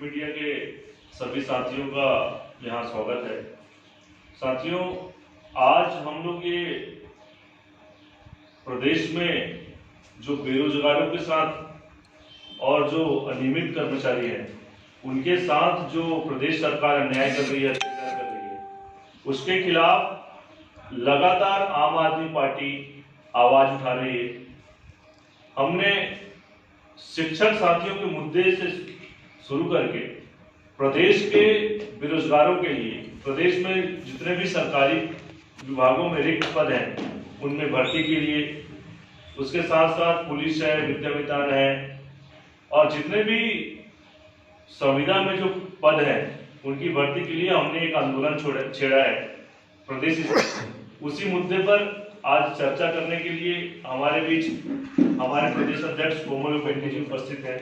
Media के सभी साथियों का यहाँ स्वागत है। साथियों, आज हम लोग ये प्रदेश में जो बेरोजगारों के साथ और जो अनियमित कर्मचारी हैं उनके साथ जो प्रदेश सरकार अन्याय कर रही है, अत्याचार कर रही है, उसके खिलाफ लगातार आम आदमी पार्टी आवाज उठा रही है। हमने शिक्षक साथियों के मुद्दे से शुरू करके प्रदेश के बेरोजगारों के लिए, प्रदेश में जितने भी सरकारी विभागों में रिक्त पद हैं उनमें भर्ती के लिए, उसके साथ साथ पुलिस है, विद्या वितान है, और जितने भी संविदा में जो पद हैं उनकी भर्ती के लिए हमने एक आंदोलन छेड़ा है प्रदेश। उसी मुद्दे पर आज चर्चा करने के लिए हमारे बीच हमारे प्रदेश अध्यक्ष कोमल उपेंद्र जी उपस्थित हैं।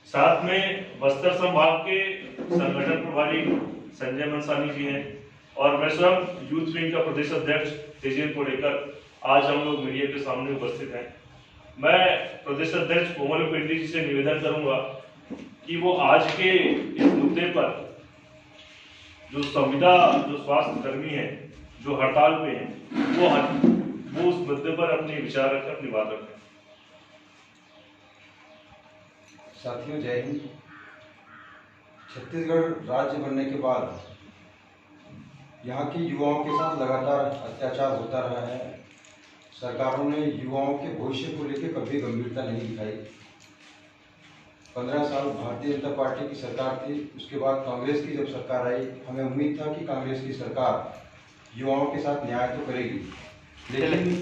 साथ में बस्तर संभाग के संगठन प्रभारी संजय मनसानी जी हैं और मैं स्वयं यूथ विंग का प्रदेश अध्यक्ष तेजेंद्र कोडेकर आज हम लोग मीडिया के सामने उपस्थित हैं। मैं प्रदेश अध्यक्ष कोमल उपेंद्र जी से निवेदन करूंगा कि वो आज के इस मुद्दे पर जो संविदा जो स्वास्थ्य कर्मी है जो हड़ताल पे हैं वो उस मुद्दे पर अपने विचार रखें, अपनी बात रखें। साथियों, जय हिंद। छत्तीसगढ़ राज्य बनने के बाद यहाँ के युवाओं के साथ लगातार अत्याचार होता रहा है। सरकारों ने युवाओं के भविष्य को लेकर कभी गंभीरता नहीं दिखाई। 15 साल भारतीय जनता पार्टी की सरकार थी, उसके बाद कांग्रेस की जब सरकार आई, हमें उम्मीद था कि कांग्रेस की सरकार युवाओं के साथ न्याय तो करेगी, लेकिन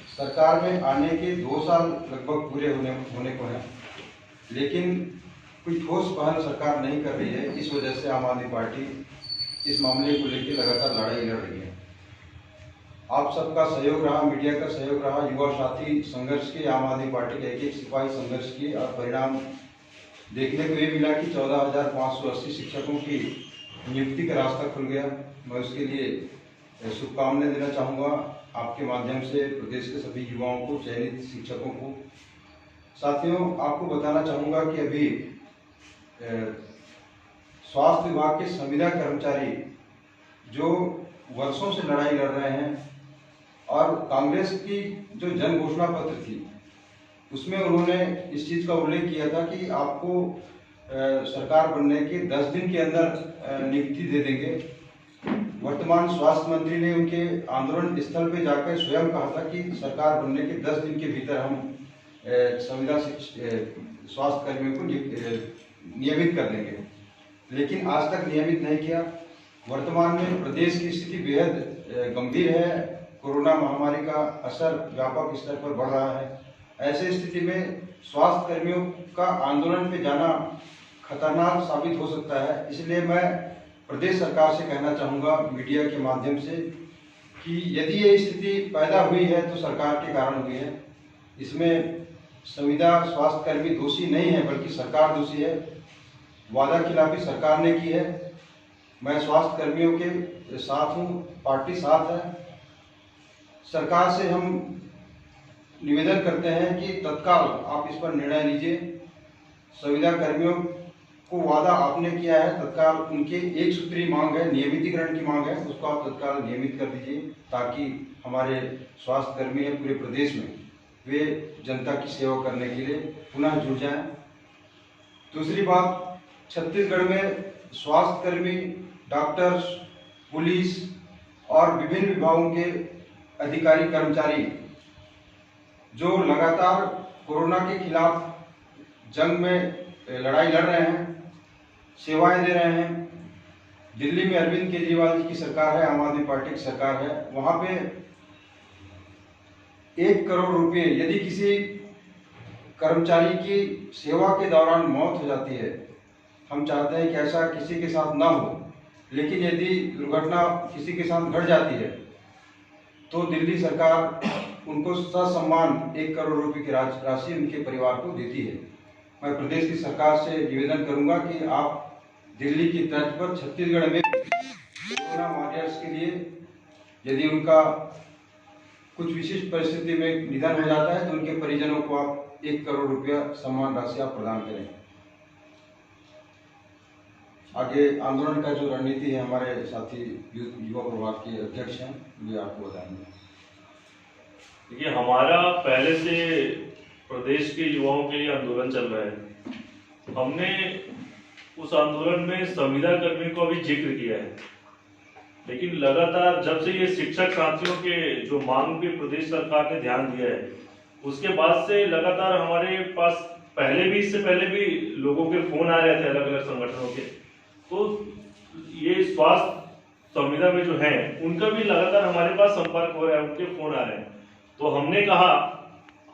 सरकार में आने के 2 साल लगभग पूरे होने को हैं, लेकिन कोई ठोस पहल सरकार नहीं कर रही है। इस वजह से आम आदमी पार्टी इस मामले को लेकर लगातार लड़ाई लड़ रही है। आप सबका सहयोग रहा, मीडिया का सहयोग रहा, युवा साथी संघर्ष के, आम आदमी पार्टी के एक सिपाही संघर्ष किए और परिणाम देखने को ये मिला कि 14,580 शिक्षकों की नियुक्ति का रास्ता खुल गया। मैं उसके लिए शुभकामनाएं देना चाहूँगा आपके माध्यम से प्रदेश के सभी युवाओं को, चयनित शिक्षकों को। साथियों, आपको बताना चाहूँगा कि अभी स्वास्थ्य विभाग के संविदा कर्मचारी जो वर्षों से लड़ाई लड़ रहे हैं और कांग्रेस की जो जन घोषणा पत्र थी उसमें उन्होंने इस चीज़ का उल्लेख किया था कि आपको सरकार बनने के 10 दिन के अंदर नियुक्ति दे देंगे। वर्तमान स्वास्थ्य मंत्री ने उनके आंदोलन स्थल पर जाकर स्वयं कहा था कि सरकार बनने के 10 दिन के भीतर हम संविदा स्वास्थ्य कर्मियों को नियमित कर देंगे, लेकिन आज तक नियमित नहीं किया। वर्तमान में प्रदेश की स्थिति बेहद गंभीर है। कोरोना महामारी का असर व्यापक स्तर पर बढ़ रहा है। ऐसे स्थिति में स्वास्थ्य कर्मियों का आंदोलन पे जाना खतरनाक साबित हो सकता है। इसलिए मैं प्रदेश सरकार से कहना चाहूँगा मीडिया के माध्यम से कि यदि ये स्थिति पैदा हुई है तो सरकार के कारण हुई है। इसमें संविदा स्वास्थ्य कर्मी दोषी नहीं है, बल्कि सरकार दोषी है। वादा खिलाफी सरकार ने की है। मैं स्वास्थ्य कर्मियों के साथ हूँ, पार्टी साथ है। सरकार से हम निवेदन करते हैं कि तत्काल आप इस पर निर्णय लीजिए। संविदा कर्मियों को वादा आपने किया है, तत्काल उनके एक सूत्री मांग है, नियमितीकरण की मांग है, उसको आप तत्काल नियमित कर दीजिए ताकि हमारे स्वास्थ्य कर्मी है पूरे प्रदेश में वे जनता की सेवा करने के लिए पुनः जुड़ जाएं। दूसरी बात, छत्तीसगढ़ में स्वास्थ्य कर्मी, डॉक्टर्स, पुलिस और विभिन्न विभागों के अधिकारी कर्मचारी जो लगातार कोरोना के खिलाफ जंग में लड़ाई लड़ रहे हैं, सेवाएं दे रहे हैं। दिल्ली में अरविंद केजरीवाल जी की सरकार है, आम आदमी पार्टी की सरकार है। वहां पे 1 करोड़ रुपए यदि किसी कर्मचारी की सेवा के दौरान मौत हो जाती है, हम चाहते हैं कि ऐसा किसी के साथ ना हो, लेकिन यदि दुर्घटना किसी के साथ घट जाती है तो दिल्ली सरकार उनको ससम्मान 1 करोड़ रुपए की राशि उनके परिवार को देती है। मैं प्रदेश की सरकार से निवेदन करूंगा कि आप दिल्ली की तर्ज पर छत्तीसगढ़ में कोरोना वॉरियर्स के लिए यदि उनका कुछ विशिष्ट परिस्थिति में निधन हो जाता है तो उनके परिजनों को आप 1 करोड़ रुपया सम्मान राशि आप प्रदान करें। आगे आंदोलन का जो रणनीति है, हमारे साथी युवा प्रभाग के अध्यक्ष हैं, ये आपको बताएंगे। देखिए, हमारा पहले से प्रदेश के युवाओं के लिए आंदोलन चल रहा है। हमने उस आंदोलन में संविदा कर्मी को अभी जिक्र किया है, लेकिन लगातार जब से ये शिक्षक साथियों के जो मांग पे प्रदेश सरकार ने ध्यान दिया है, उसके बाद से लगातार हमारे पास इससे पहले भी लोगों के फोन आ रहे थे अलग अलग संगठनों के। तो ये स्वास्थ्य संविदा में जो है उनका भी लगातार हमारे पास संपर्क हो रहा है, उनके फोन आ रहे हैं। तो हमने कहा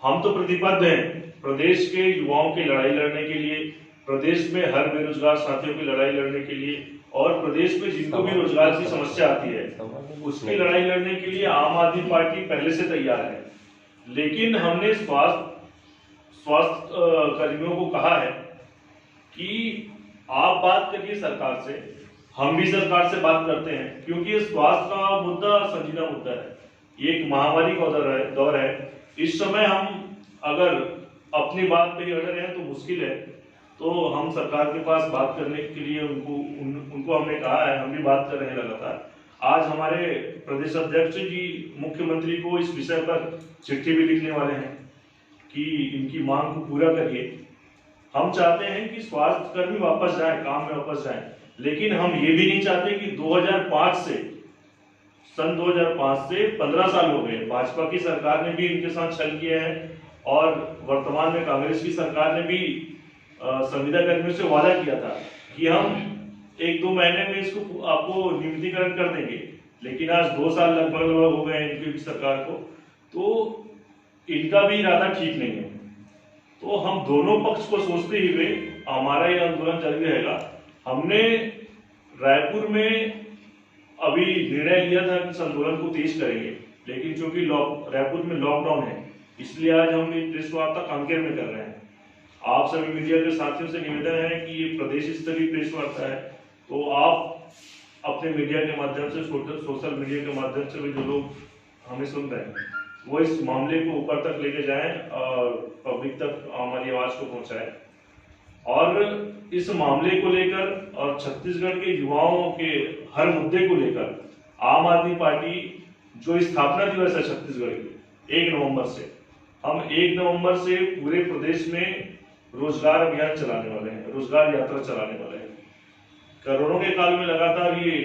हम तो प्रतिबद्ध हैं प्रदेश के युवाओं की लड़ाई लड़ने के लिए, प्रदेश में हर बेरोजगार साथियों की लड़ाई लड़ने के लिए, और प्रदेश में जिनको भी रोजगार की समस्या आती है उसकी लड़ाई लड़ने के लिए आम आदमी पार्टी पहले से तैयार है। लेकिन हमने स्वास्थ्य कर्मियों को कहा है कि आप बात करिए सरकार से, हम भी सरकार से बात करते हैं, क्योंकि स्वास्थ्य का मुद्दा संजीदा मुद्दा है। ये एक महामारी का दौर है। इस समय हम अगर अपनी बात पे ही अड़े रहे तो मुश्किल है। तो हम सरकार के पास बात करने के लिए उनको हमने कहा है, हम भी बात कर रहे हैं लगातार। आज हमारे प्रदेश अध्यक्ष जी मुख्यमंत्री को इस विषय पर चिट्ठी भी लिखने वाले हैं कि इनकी मांग को पूरा करिए। हम चाहते हैं कि स्वास्थ्य कर्मी वापस जाए, काम में वापस जाए, लेकिन हम ये भी नहीं चाहते कि सन 2005 से 15 साल हो गए, भाजपा की सरकार ने भी इनके साथ छल किया है, और वर्तमान में कांग्रेस की सरकार ने भी संविदा कर्मियों से वादा किया था कि हम 1-2 महीने में इसको आपको नियमितीकरण कर देंगे। लेकिन आज 2 साल लगभग हो गए इनकी सरकार को, तो इनका भी इरादा ठीक नहीं है। तो हम दोनों पक्ष को सोचते हुए हमारा ये आंदोलन जारी रहेगा। हमने रायपुर में अभी निर्णय लिया था कि इस आंदोलन को तेज करेंगे, लेकिन चूंकि रायपुर में लॉकडाउन है, इसलिए आज हम ये प्रेस वार्ता कांकेर में कर रहे हैं। आप सभी मीडिया के साथियों से निवेदन है कि ये प्रदेश स्तरीय प्रेस वार्ता है, तो आप अपने मीडिया के माध्यम से, सोशल मीडिया के माध्यम से भी जो लोग हमें सुन रहे हैं वो इस मामले को ऊपर तक लेके जाएं और पब्लिक तक हमारी आवाज को पहुंचाएं। और इस मामले को लेकर और छत्तीसगढ़ के युवाओं के हर मुद्दे को लेकर आम आदमी पार्टी जो स्थापना दिवस है छत्तीसगढ़ के 1 नवंबर से, हम 1 नवंबर से पूरे प्रदेश में रोजगार अभियान चलाने वाले हैं, रोजगार यात्रा चलाने वाले हैं। कोरोना के काल में लगातार ये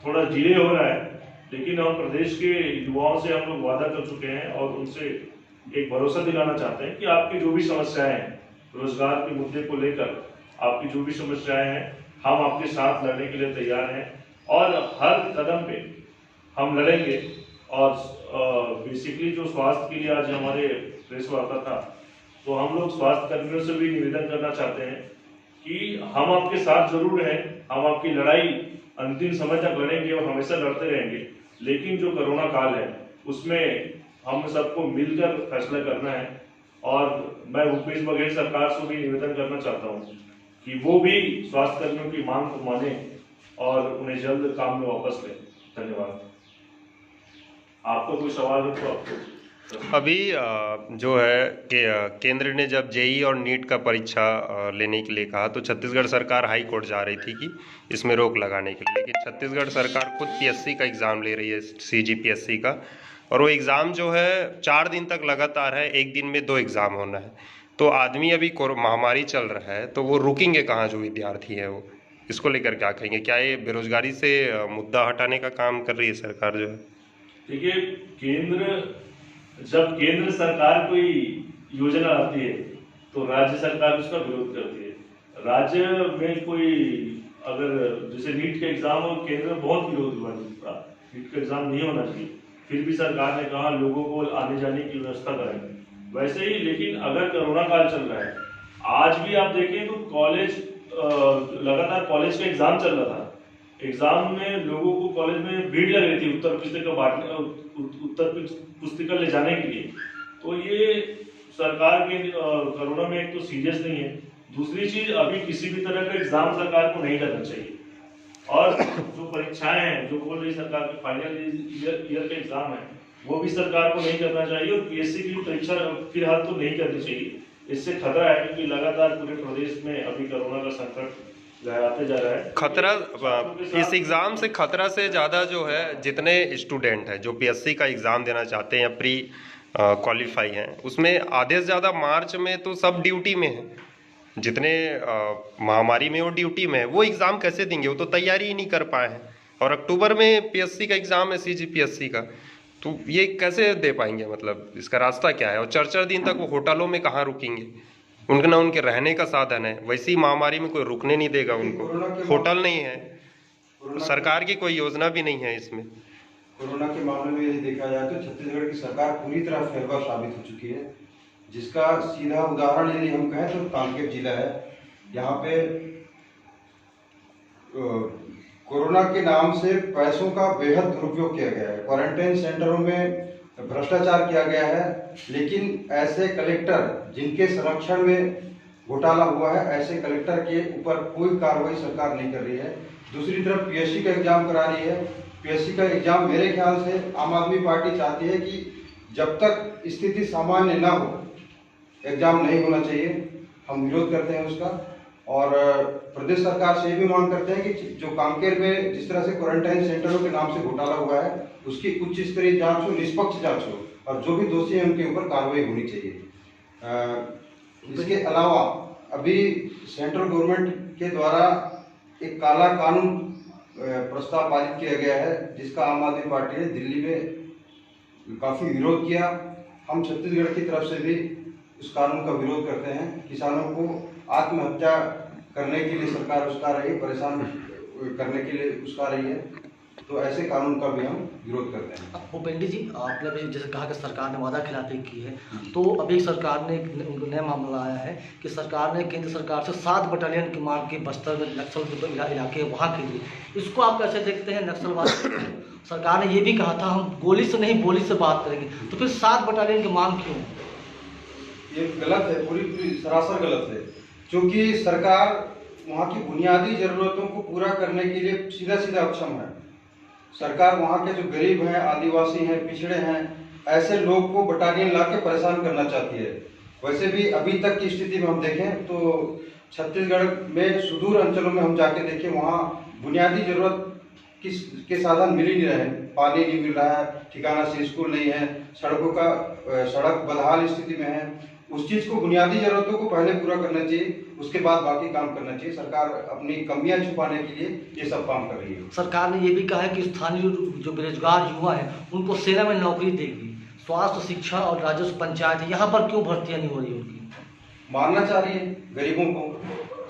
थोड़ा डिले हो रहा है, लेकिन हम प्रदेश के युवाओं से हम लोग वादा कर चुके हैं और उनसे एक भरोसा दिलाना चाहते हैं कि आपकी जो भी समस्याएं हैं रोजगार के मुद्दे को लेकर, आपकी जो भी समस्याएं हैं, हम आपके साथ लड़ने के लिए तैयार हैं और हर कदम पे हम लड़ेंगे। और बेसिकली जो स्वास्थ्य के लिए आज हमारे प्रेस वार्ता था, तो हम लोग स्वास्थ्य कर्मियों से भी निवेदन करना चाहते हैं कि हम आपके साथ जरूर हैं, हम आपकी लड़ाई अंतिम समय तक लड़ेंगे और हमेशा लड़ते रहेंगे। लेकिन जो कोरोना काल है उसमें हम सबको मिलकर फैसला करना है, और मैं भूपेश बघेल सरकार से भी निवेदन करना चाहता हूँ कि वो भी स्वास्थ्य कर्मियों की मांग को माने और उन्हें जल्द काम में वापस लें। धन्यवाद। आपको कोई सवाल हो तो आपको। अभी जो है कि केंद्र ने जब जेई और नीट का परीक्षा लेने के लिए कहा, तो छत्तीसगढ़ सरकार हाई कोर्ट जा रही थी कि इसमें रोक लगाने के लिए, लेकिन छत्तीसगढ़ सरकार खुद पीएससी का एग्ज़ाम ले रही है, सीजीपीएससी का, और वो एग्ज़ाम जो है 4 दिन तक लगातार है, एक दिन में 2 एग्ज़ाम होना है। तो आदमी अभी महामारी चल रहा है, तो वो रुकेंगे कहाँ जो विद्यार्थी है वो, इसको लेकर क्या कहेंगे? क्या ये बेरोजगारी से मुद्दा हटाने का काम कर रही है सरकार जो है? देखिए, जब केंद्र सरकार कोई योजना आती है तो राज्य सरकार उसका विरोध करती है। राज्य में कोई अगर जैसे नीट का एग्जाम हो, केंद्र में बहुत विरोध हुआ, नीट का एग्जाम नहीं होना चाहिए, फिर भी सरकार ने कहा लोगों को आने जाने की व्यवस्था करें। वैसे ही लेकिन अगर कोरोना काल चल रहा है, आज भी आप देखें तो कॉलेज लगातार कॉलेज का एग्जाम चल रहा था, एग्जाम में लोगों को कॉलेज में भीड़ लग रही थी उत्तर पुस्तिका ले जाने के लिए। तो ये सरकार के कोरोना में एक तो सीरियस नहीं है, दूसरी चीज अभी किसी भी तरह का एग्जाम सरकार को नहीं करना चाहिए, और जो परीक्षाएं हैं जो बोल रही सरकार के फाइनल ईयर का एग्जाम है वो भी सरकार को नहीं करना चाहिए, और पीएससी की परीक्षा फिलहाल तो नहीं करनी चाहिए। इससे खतरा है क्योंकि लगातार पूरे प्रदेश में अभी कोरोना का संकट लहराते जा रहा है। खतरा छात्रों के इस साथ- एग्ज़ाम से खतरा से ज़्यादा जो है, जितने स्टूडेंट हैं जो पीएससी का एग्ज़ाम देना चाहते हैं या प्री क्वालिफाई हैं, उसमें आधे से ज़्यादा मार्च में तो सब ड्यूटी में हैं। जितने महामारी में वो ड्यूटी में है, वो एग्ज़ाम कैसे देंगे? वो तो तैयारी ही नहीं कर पाए हैं। और अक्टूबर में पीएससी का एग्ज़ाम है, सीजीपीएससी का, तो ये कैसे दे पाएंगे? मतलब इसका रास्ता क्या है? और 4-4 दिन तक वो होटलों में कहाँ रुकेंगे? उनके ना उनके रहने का साधन है। वैसी महामारी में कोई रुकने नहीं देगा उनको, होटल नहीं है, सरकार की कोई योजना भी नहीं है इसमें। कोरोना के मामले में यदि देखा जाए तो छत्तीसगढ़ की सरकार पूरी तरह फेलवार साबित हो चुकी है, जिसका सीधा उदाहरण यदि हम कहें तो कांकेर जिला है। यहाँ पे कोरोना के नाम से पैसों का बेहद दुरुपयोग किया गया है, क्वारंटाइन सेंटरों में भ्रष्टाचार किया गया है, लेकिन ऐसे कलेक्टर जिनके संरक्षण में घोटाला हुआ है, ऐसे कलेक्टर के ऊपर कोई कार्रवाई सरकार नहीं कर रही है। दूसरी तरफ पीएससी का एग्जाम करा रही है। पीएससी का एग्जाम मेरे ख्याल से आम आदमी पार्टी चाहती है कि जब तक स्थिति सामान्य न हो एग्जाम नहीं होना चाहिए। हम विरोध करते हैं उसका, और प्रदेश सरकार से ये भी मांग करते हैं कि जो कांकेर में जिस तरह से क्वारंटाइन सेंटरों के नाम से घोटाला हुआ है, उसकी उच्च स्तरीय जांच हो, निष्पक्ष जांच हो, और जो भी दोषी हैं उनके ऊपर कार्रवाई होनी चाहिए। इसके अलावा अभी सेंट्रल गवर्नमेंट के द्वारा एक काला कानून प्रस्ताव पारित किया गया है, जिसका आम आदमी पार्टी ने दिल्ली में काफी विरोध किया। हम छत्तीसगढ़ की तरफ से भी उस कानून का विरोध करते हैं। किसानों को आत्महत्या करने के लिए सरकार उसका रही, परेशान करने के लिए उसका रही है, तो ऐसे कानून का भी हम विरोध करते हैं। भूपेंद्र जी, आपने भी जैसे कहा कि सरकार ने वादा खिलाफी की है, तो अभी सरकार ने एक नया मामला आया है कि सरकार ने केंद्र सरकार से 7 बटालियन की मांग की बस्तर में नक्सल के इलाके वहाँ के लिए। इसको आप कैसे देखते हैं? नक्सलवाद सरकार ने ये भी कहा था हम गोली से नहीं बोली से बात करेंगे, तो फिर 7 बटालियन की मांग क्यों? ये गलत है, पूरी सरासर गलत है, क्योंकि सरकार वहाँ की बुनियादी जरूरतों को पूरा करने के लिए सीधा सीधा अक्षम है। सरकार वहाँ के जो गरीब हैं, आदिवासी हैं, पिछड़े हैं, ऐसे लोग को बटालियन ला के परेशान करना चाहती है। वैसे भी अभी तक की स्थिति में हम देखें तो छत्तीसगढ़ में सुदूर अंचलों में हम जाके देखें, वहाँ बुनियादी जरूरत के साधन मिल ही नहीं रहे। पानी नहीं मिल रहा है, ठिकाना से स्कूल नहीं है, सड़कों का सड़क बदहाल स्थिति में है। उस चीज को, बुनियादी जरूरतों को पहले पूरा करना चाहिए, उसके बाद बाकी काम करना चाहिए। सरकार अपनी कमियां छुपाने के लिए ये सब काम कर रही है। सरकार ने ये भी कहा है कि स्थानीय जो बेरोजगार युवा हैं उनको सेना में नौकरी देगी। स्वास्थ्य, शिक्षा और राजस्व पंचायत, यहाँ पर क्यों भर्तियाँ नहीं हो रही उनकी? मारना चाह रही है गरीबों को।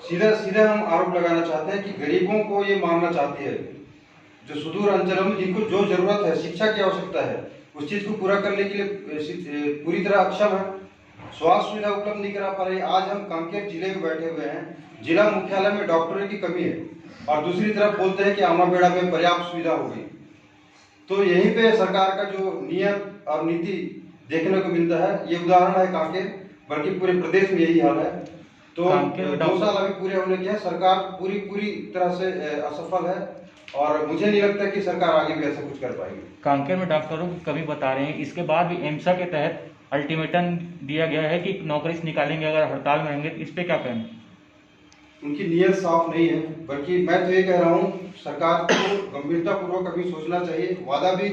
सीधा सीधा हम आरोप लगाना चाहते हैं कि गरीबों को ये मारना चाहती है, जो सुदूर अंचलों में जिनको जो जरूरत है, शिक्षा की आवश्यकता है, उस चीज को पूरा करने के लिए पूरी तरह अक्षम है। स्वास्थ्य सुविधा उपलब्ध नहीं करा पा रही। आज हम कांकेर जिले में बैठे हुए हैं, जिला मुख्यालय में डॉक्टरों की कमी है, और दूसरी तरफ बोलते हैं कि आमाबेड़ा में पर्याप्त सुविधा होगी। तो यहीं पे सरकार का जो नियत और नीति देखने को मिलता है। ये उदाहरण है कांकेर, बल्कि पूरे प्रदेश में यही हाल है। तो 2 साल अभी पूरे होने के, सरकार पूरी तरह से असफल है, और मुझे नहीं लगता कि सरकार आगे भी ऐसा कुछ कर पाएगी। कांकेर में डॉक्टरों की कमी बता रहे हैं, इसके बाद भी एमसा के तहत अल्टीमेटम दिया गया है कि नौकरी से निकालेंगे अगर हड़ताल में रहेंगे, तो इस पे क्या कहेंगे? उनकी नीयत साफ नहीं है, बल्कि मैं तो ये कह रहा हूँ सरकार को गंभीरतापूर्वक अभी सोचना चाहिए। वादा भी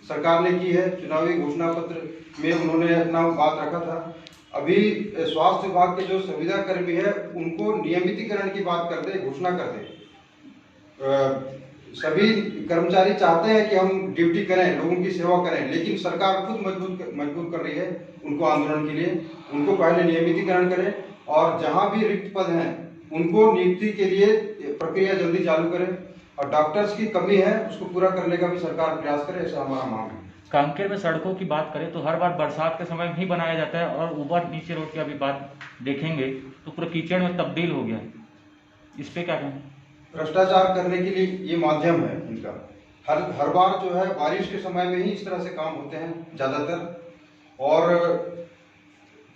सरकार ने की है, चुनावी घोषणा पत्र में उन्होंने अपना बात रखा था। अभी स्वास्थ्य विभाग के जो संविदा कर्मी है उनको नियमितीकरण की बात कर दे, घोषणा कर दे। सभी कर्मचारी चाहते हैं कि हम ड्यूटी करें, लोगों की सेवा करें, लेकिन सरकार खुद मजबूर कर रही है उनको आंदोलन के लिए। उनको पहले नियमितीकरण करें, और जहां भी रिक्त पद हैं उनको नियुक्ति के लिए प्रक्रिया जल्दी चालू करें, और डॉक्टर्स की कमी है उसको पूरा करने का भी सरकार प्रयास करे, ऐसा हमारा मांग है। कांकेर में सड़कों की बात करें तो हर बार बरसात के समय में ही बनाया जाता है, और ऊपर नीचे रोड की अभी बात देखेंगे तो पूरा कीचड़ में तब्दील हो गया है, इस पे क्या कहें? भ्रष्टाचार करने के लिए ये माध्यम है इनका। हर बार जो है बारिश के समय में ही इस तरह से काम होते हैं ज्यादातर, और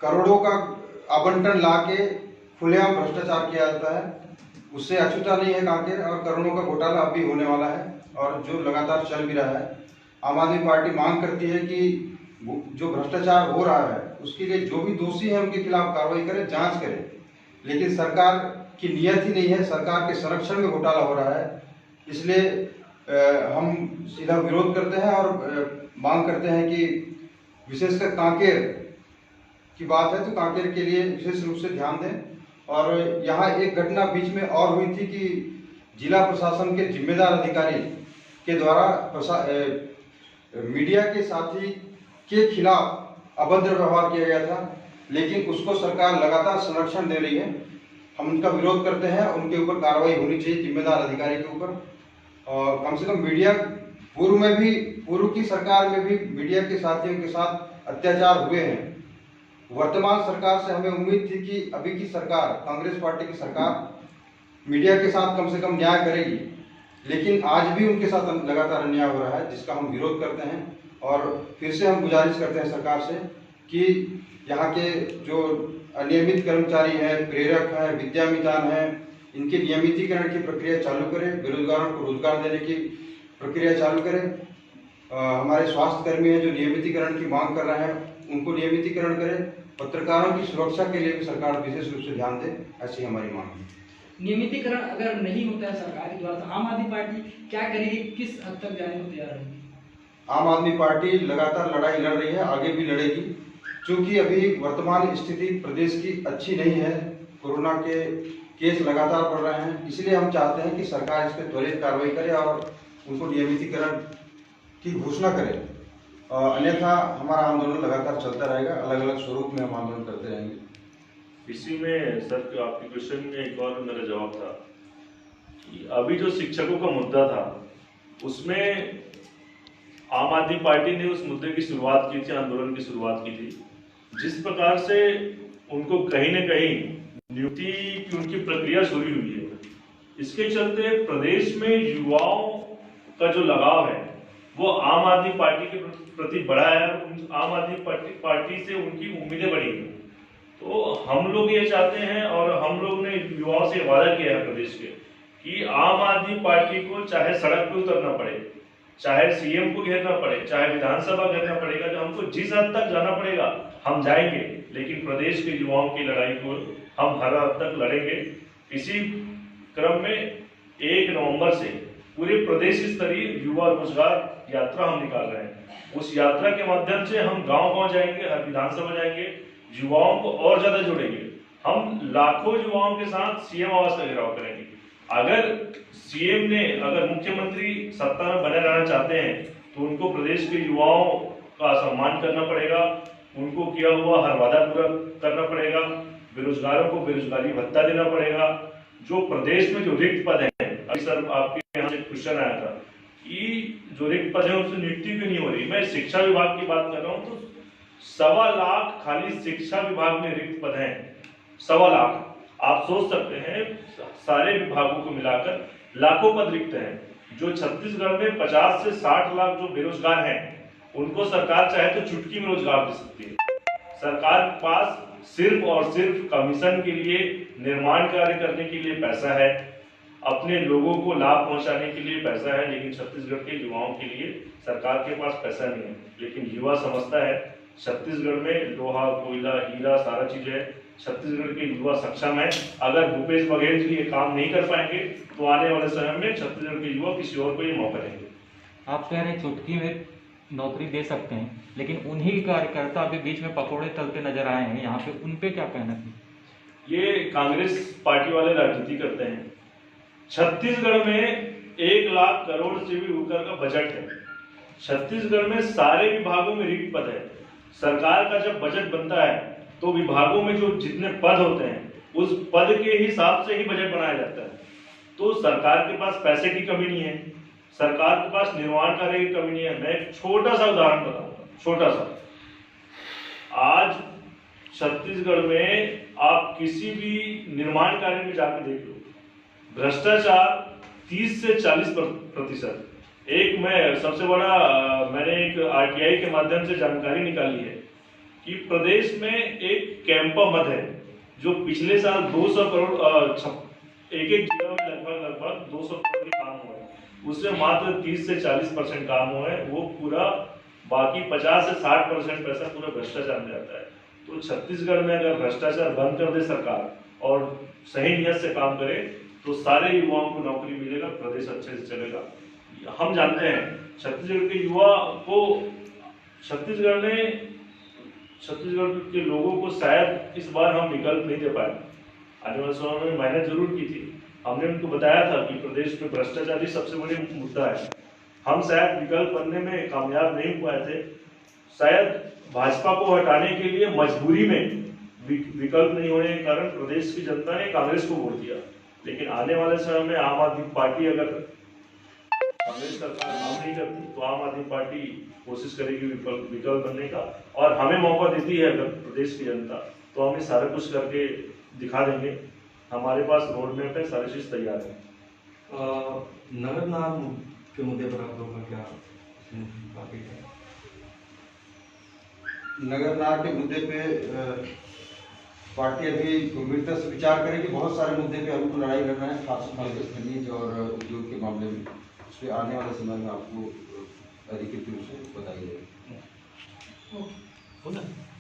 करोड़ों का आवंटन लाके खुलेआम भ्रष्टाचार किया जाता है। उससे अछूता नहीं है कांकेर, और करोड़ों का घोटाला अभी होने वाला है, और जो लगातार चल भी रहा है। आम आदमी पार्टी मांग करती है कि जो भ्रष्टाचार हो रहा है उसके लिए जो भी दोषी है उनके खिलाफ कार्रवाई करे, जांच करे, लेकिन सरकार की नियत ही नहीं है, सरकार के संरक्षण में घोटाला हो रहा है। इसलिए हम सीधा विरोध करते हैं और मांग करते हैं कि विशेषकर कांकेर की बात है तो कांकेर के लिए विशेष रूप से ध्यान दें। और यहाँ एक घटना बीच में और हुई थी कि जिला प्रशासन के जिम्मेदार अधिकारी के द्वारा मीडिया के साथी के खिलाफ अभद्र व्यवहार किया गया था, लेकिन उसको सरकार लगातार संरक्षण दे रही है। हम उनका विरोध करते हैं, उनके ऊपर कार्रवाई होनी चाहिए जिम्मेदार अधिकारी के ऊपर। और कम से कम मीडिया पूर्व की सरकार में भी मीडिया के साथियों के साथ अत्याचार हुए हैं। वर्तमान सरकार से हमें उम्मीद थी कि अभी की सरकार, कांग्रेस पार्टी की सरकार मीडिया के साथ कम से कम न्याय करेगी, लेकिन आज भी उनके साथ लगातार अन्याय हो रहा है, जिसका हम विरोध करते हैं। और फिर से हम गुजारिश करते हैं सरकार से कि यहाँ के जो अनियमित कर्मचारी हैं, प्रेरक हैं, विद्यामितान हैं, इनके नियमितीकरण की प्रक्रिया चालू करें, बेरोजगारों को रोजगार देने की प्रक्रिया चालू करें। हमारे स्वास्थ्य कर्मी हैं जो नियमितीकरण की मांग कर रहे हैं, उनको नियमितीकरण करें। पत्रकारों की सुरक्षा के लिए भी सरकार विशेष रूप से ध्यान दे, ऐसी हमारी मांग है। नियमितीकरण अगर नहीं होता है सरकार के द्वारा तो आम आदमी पार्टी क्या करेगी, किस हद तक जाने को तैयार रहेगी? आम आदमी पार्टी लगातार लड़ाई लड़ रही है, आगे भी लड़ेगी। क्योंकि अभी वर्तमान स्थिति प्रदेश की अच्छी नहीं है, कोरोना के केस लगातार बढ़ रहे हैं, इसलिए हम चाहते हैं कि सरकार इस पर त्वरित कार्रवाई करे और उनको नियमितीकरण की घोषणा करे। अन्यथा हमारा आंदोलन लगातार चलता रहेगा, अलग अलग स्वरूप में हम आंदोलन करते रहेंगे। इसी में सर आपके क्वेश्चन में एक और मेरा जवाब था कि अभी जो शिक्षकों का मुद्दा था उसमें आम आदमी पार्टी ने उस मुद्दे की शुरुआत की थी, आंदोलन की शुरुआत की थी। जिस प्रकार से उनको कहीं न कहीं नियुक्ति की उनकी प्रक्रिया शुरू हुई है, इसके चलते प्रदेश में युवाओं का जो लगाव है वो आम आदमी पार्टी के प्रति बढ़ा है। आम आदमी पार्टी से उनकी उम्मीदें बढ़ी हैं। तो हम लोग ये चाहते हैं और हम लोग ने युवाओं से वादा किया है प्रदेश के कि आम आदमी पार्टी को चाहे सड़क पर उतरना पड़े, चाहे सीएम को घेरना पड़े, चाहे विधानसभा घेरना पड़ेगा, जो हमको जिस हद तक जाना पड़ेगा हम जाएंगे, लेकिन प्रदेश के युवाओं की लड़ाई को हम हर हद तक लड़ेंगे। इसी क्रम में 1 नवंबर से पूरे प्रदेश स्तरीय युवा रोजगार यात्रा हम निकाल रहे हैं। उस यात्रा के माध्यम से हम गांव-गांव जाएंगे, हर विधानसभा जाएंगे, युवाओं को और ज्यादा जोड़ेंगे। हम लाखों युवाओं के साथ सीएम आवास का घेराव करेंगे। अगर सीएम ने, अगर मुख्यमंत्री सत्ता में बने रहना चाहते हैं तो उनको प्रदेश के युवाओं का सम्मान करना पड़ेगा, उनको किया हुआ हर वादा पूरा करना पड़ेगा, बेरोजगारों को बेरोजगारी भत्ता देना पड़ेगा। जो प्रदेश में जो रिक्त पद है, अभी सर आपके यहाँ से क्वेश्चन आया था कि जो रिक्त पद है उससे नियुक्ति क्यों नहीं हो रही। मैं शिक्षा विभाग की बात कर रहा हूँ तो 1.25 लाख खाली शिक्षा विभाग में रिक्त पद हैं। 1.25 लाख, आप सोच सकते हैं सारे विभागों को मिलाकर लाखों पद रिक्त हैं। जो छत्तीसगढ़ में 50 से 60 लाख जो बेरोजगार हैं उनको सरकार चाहे तो चुटकी में रोजगार दे सकती है। सरकार के पास सिर्फ और सिर्फ कमीशन के लिए, निर्माण कार्य करने के लिए पैसा है, अपने लोगों को लाभ पहुंचाने के लिए पैसा है, लेकिन छत्तीसगढ़ के युवाओं के लिए सरकार के पास पैसा नहीं है। लेकिन युवा समझता है छत्तीसगढ़ में लोहा, कोयला, हीरा सारा चीज है, छत्तीसगढ़ के युवा सक्षम है। अगर भूपेश बघेल जी ये काम नहीं कर पाएंगे तो आने वाले समय में छत्तीसगढ़ के युवा किसी और को ये मौका देंगे। आप कह रहे हैं चुटकी में नौकरी दे सकते हैं, लेकिन उन्हीं कार्यकर्ता अभी बीच में पकौड़े तलते नजर आए हैं, यहाँ पे उन पे क्या कहना है? ये कांग्रेस पार्टी वाले राजनीति करते हैं। छत्तीसगढ़ में 1 लाख करोड़ से भी ऊपर का बजट है। छत्तीसगढ़ में सारे विभागों में रिक्त पद है। सरकार का जब बजट बनता है तो विभागों में जो जितने पद होते हैं उस पद के हिसाब से ही बजट बनाया जाता है। तो सरकार के पास पैसे की कमी नहीं है, सरकार के पास निर्माण कार्य की कमी नहीं है। मैं एक छोटा सा उदाहरण बताऊंगा, छोटा सा। आज छत्तीसगढ़ में आप किसी भी निर्माण कार्य में जाकर देख लो, भ्रष्टाचार 30 से 40%। एक मैं सबसे बड़ा मैंने एक आरटीआई के माध्यम से जानकारी निकाली है कि प्रदेश में एक कैंपा मद है जो पिछले साल 200 करोड़ एक जिला में लगभग 200 करोड़ के काम हुए, उससे मात्र 30 से 40% काम हुए, वो पूरा बाकी 50 से 60% पैसा पूरा भ्रष्टाचार में जाता है। तो छत्तीसगढ़ में अगर भ्रष्टाचार बंद कर दे सरकार और सही नियत से काम करे तो सारे युवाओं को नौकरी मिलेगा, प्रदेश अच्छे से चलेगा। हम जानते हैं छत्तीसगढ़ के युवा को, छत्तीसगढ़ के लोगों को शायद इस बार हम विकल्प नहीं दे पाए। आने वाले समय में मेहनत जरूर की थी, हमने उनको बताया था कि प्रदेश में भ्रष्टाचार ही सबसे बड़ी मुद्दा है। हम शायद विकल्प बनने में कामयाब नहीं हुए थे, शायद भाजपा को हटाने के लिए मजबूरी में विकल्प नहीं होने के कारण प्रदेश की जनता ने कांग्रेस को वोट दिया। लेकिन आने वाले समय में आम आदमी पार्टी, अगर कांग्रेस सरकार काम नहीं करती तो आम आदमी पार्टी कोशिश करेगी विकल्प बनने का, और हमें मौका देती है अगर प्रदेश की जनता, तो हम ये सारा कुछ करके दिखा देंगे। हमारे पास रोड मैप है, सारी चीज तैयार है। नगर नाम के मुद्दे पर आप लोगों का क्या बाकी है? नगर नार के मुद्दे पे पार्टी अभी गंभीरता से विचार करेगी। बहुत सारे मुद्दे पे हमको लड़ाई लड़ना है, खासतौर से खनिज और उद्योग के मामले में। उस पर आने वाले समय में आपको अधिकृत रूप से बताई जाएगी। ओके। हो ना?